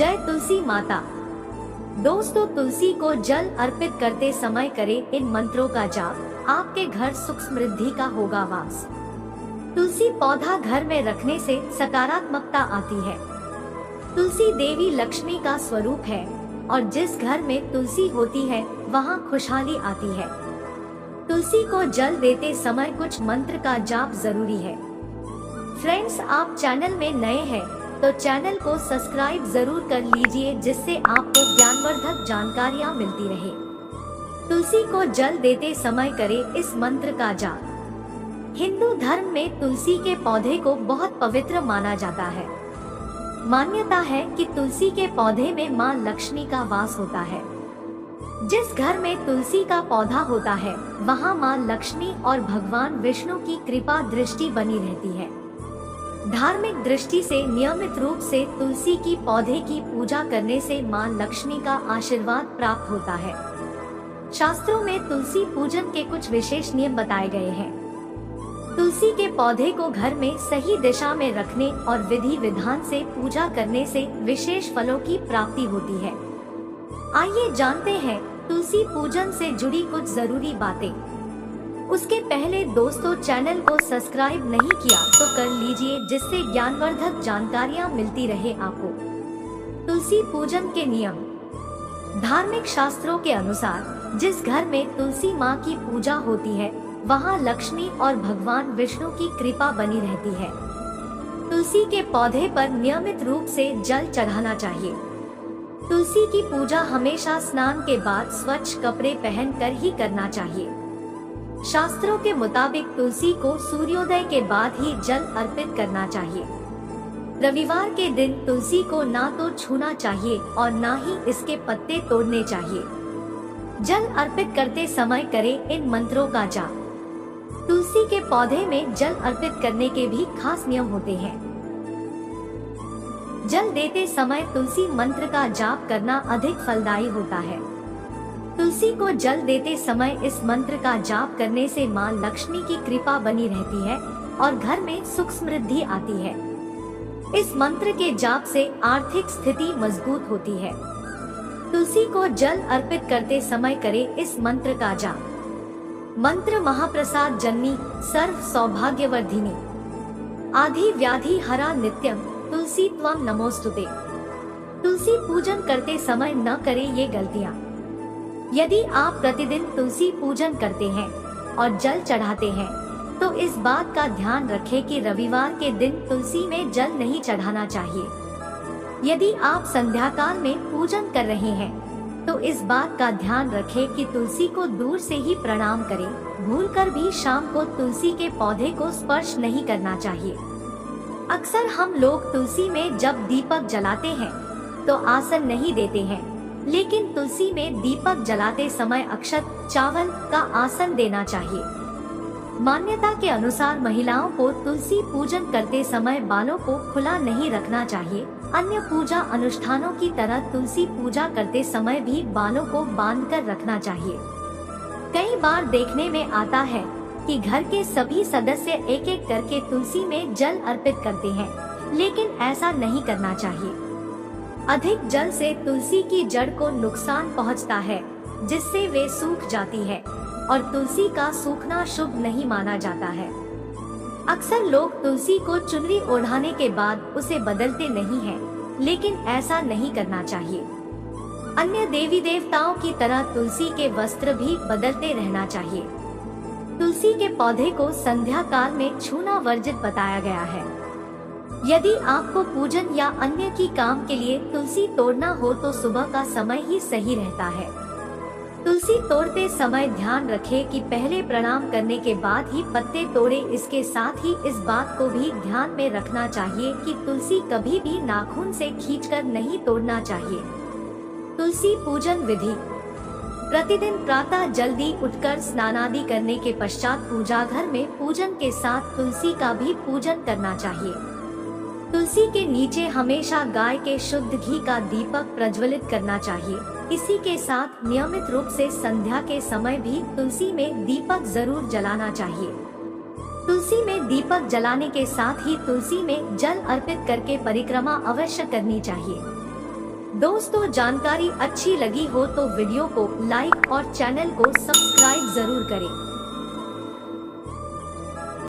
जय तुलसी माता। दोस्तों, तुलसी को जल अर्पित करते समय करें इन मंत्रों का जाप, आपके घर सुख समृद्धि का होगा वास। तुलसी पौधा घर में रखने से सकारात्मकता आती है। तुलसी देवी लक्ष्मी का स्वरूप है और जिस घर में तुलसी होती है वहाँ खुशहाली आती है। तुलसी को जल देते समय कुछ मंत्र का जाप जरूरी है। फ्रेंड्स, आप चैनल में नए हैं तो चैनल को सब्सक्राइब जरूर कर लीजिए, जिससे आपको ज्ञानवर्धक जानकारियाँ मिलती रहे। तुलसी को जल देते समय करें इस मंत्र का जाप। हिंदू धर्म में तुलसी के पौधे को बहुत पवित्र माना जाता है। मान्यता है कि तुलसी के पौधे में मां लक्ष्मी का वास होता है। जिस घर में तुलसी का पौधा होता है वहां मां लक्ष्मी और भगवान विष्णु की कृपा दृष्टि बनी रहती है। धार्मिक दृष्टि से नियमित रूप से तुलसी की पौधे की पूजा करने से मां लक्ष्मी का आशीर्वाद प्राप्त होता है। शास्त्रों में तुलसी पूजन के कुछ विशेष नियम बताए गए हैं। तुलसी के पौधे को घर में सही दिशा में रखने और विधि विधान से पूजा करने से विशेष फलों की प्राप्ति होती है। आइए जानते हैं तुलसी पूजन से जुड़ी कुछ जरूरी बातें। उसके पहले दोस्तों, चैनल को सब्सक्राइब नहीं किया तो कर लीजिए, जिससे ज्ञानवर्धक जानकारियाँ मिलती रहे आपको। तुलसी पूजन के नियम। धार्मिक शास्त्रों के अनुसार जिस घर में तुलसी माँ की पूजा होती है वहाँ लक्ष्मी और भगवान विष्णु की कृपा बनी रहती है। तुलसी के पौधे पर नियमित रूप से जल चढ़ाना चाहिए। तुलसी की पूजा हमेशा स्नान के बाद स्वच्छ कपड़े पहनकर ही करना चाहिए। शास्त्रों के मुताबिक तुलसी को सूर्योदय के बाद ही जल अर्पित करना चाहिए। रविवार के दिन तुलसी को ना तो छूना चाहिए और ना ही इसके पत्ते तोड़ने चाहिए। जल अर्पित करते समय करें इन मंत्रों का जाप। तुलसी के पौधे में जल अर्पित करने के भी खास नियम होते हैं। जल देते समय तुलसी मंत्र का जाप करना अधिक फलदायी होता है। तुलसी को जल देते समय इस मंत्र का जाप करने से मां लक्ष्मी की कृपा बनी रहती है और घर में सुख समृद्धि आती है। इस मंत्र के जाप से आर्थिक स्थिति मजबूत होती है। तुलसी को जल अर्पित करते समय करें इस मंत्र का जाप। मंत्र महाप्रसाद जननी सर्व सौभाग्यवर्धिनी आदि व्याधि हरा नित्यम तुलसी त्वं नमोस्तुते। तुलसी पूजन करते समय न करें ये गलतियाँ। यदि आप प्रतिदिन तुलसी पूजन करते हैं और जल चढ़ाते हैं तो इस बात का ध्यान रखें कि रविवार के दिन तुलसी में जल नहीं चढ़ाना चाहिए। यदि आप संध्या काल में पूजन कर रहे हैं तो इस बात का ध्यान रखें कि तुलसी को दूर से ही प्रणाम करें। भूलकर भी शाम को तुलसी के पौधे को स्पर्श नहीं करना चाहिए। अक्सर हम लोग तुलसी में जब दीपक जलाते हैं तो आसन नहीं देते हैं, लेकिन तुलसी में दीपक जलाते समय अक्षत चावल का आसन देना चाहिए। मान्यता के अनुसार महिलाओं को तुलसी पूजन करते समय बालों को खुला नहीं रखना चाहिए। अन्य पूजा अनुष्ठानों की तरह तुलसी पूजा करते समय भी बालों को बांधकर रखना चाहिए। कई बार देखने में आता है कि घर के सभी सदस्य एक एक करके तुलसी में जल अर्पित करते हैं, लेकिन ऐसा नहीं करना चाहिए। अधिक जल से तुलसी की जड़ को नुकसान पहुंचता है, जिससे वे सूख जाती है और तुलसी का सूखना शुभ नहीं माना जाता है। अक्सर लोग तुलसी को चुनरी ओढ़ाने के बाद उसे बदलते नहीं हैं, लेकिन ऐसा नहीं करना चाहिए। अन्य देवी देवताओं की तरह तुलसी के वस्त्र भी बदलते रहना चाहिए। तुलसी के पौधे को संध्या काल में छूना वर्जित बताया गया है। यदि आपको पूजन या अन्य की काम के लिए तुलसी तोड़ना हो तो सुबह का समय ही सही रहता है। तुलसी तोड़ते समय ध्यान रखें कि पहले प्रणाम करने के बाद ही पत्ते तोड़े। इसके साथ ही इस बात को भी ध्यान में रखना चाहिए कि तुलसी कभी भी नाखून से खींचकर नहीं तोड़ना चाहिए। तुलसी पूजन विधि। प्रतिदिन प्रातः जल्दी उठकर स्नानादि करने के पश्चात पूजा घर में पूजन के साथ तुलसी का भी पूजन करना चाहिए। तुलसी के नीचे हमेशा गाय के शुद्ध घी का दीपक प्रज्वलित करना चाहिए। इसी के साथ नियमित रूप से संध्या के समय भी तुलसी में दीपक जरूर जलाना चाहिए। तुलसी में दीपक जलाने के साथ ही तुलसी में जल अर्पित करके परिक्रमा अवश्य करनी चाहिए। दोस्तों, जानकारी अच्छी लगी हो तो वीडियो को लाइक और चैनल को सब्सक्राइब जरूर करें।